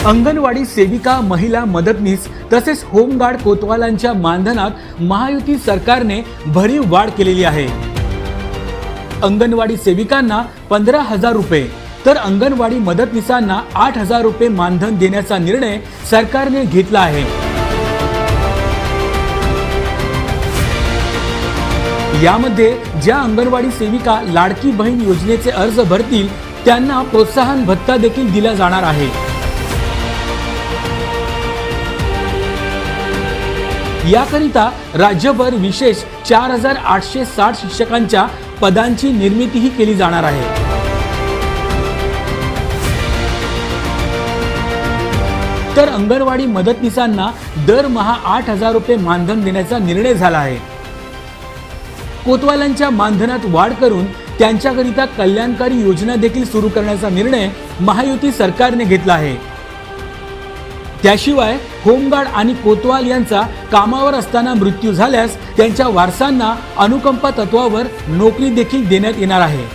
अंगणवाडी सेविका, महिला मदतनीस तसेच होमगार्ड कोतवालांच्या मानधनात महायुती सरकारने भरीव वाढ केलेली आहे। अंगणवाडी सेविकांना 15,000 रुपये तर अंगणवाडी मदतनीसांना 8,000 रुपये मानधन देण्याचा निर्णय सरकारने घेतला आहे। यामध्ये ज्या अंगणवाडी सेविका लाडकी बहीण योजनेचे अर्ज भरतील त्यांना प्रोत्साहन भत्ता देखील दिला जाणार आहे। याकरिता राज्यभर विशेष 4,860 शिक्षकांच्या पदांची निर्मितीही केली जाणार आहे। तर अंगणवाडी मदतनीसांना दरमहा 8,000 रुपये मानधन देण्याचा निर्णय झाला आहे। कोतवालांच्या मानधनात वाढ करून त्यांच्याकरिता कल्याणकारी योजना देखील सुरू करण्याचा निर्णय महायुती सरकारने घेतला आहे। त्याशिवाय होमगार्ड आणि कोतवाल यांचा कामावर असताना मृत्यू झाल्यास त्यांच्या वारसांना अनुकंपा तत्वावर नोकरी देखील देण्यात येणार आहे।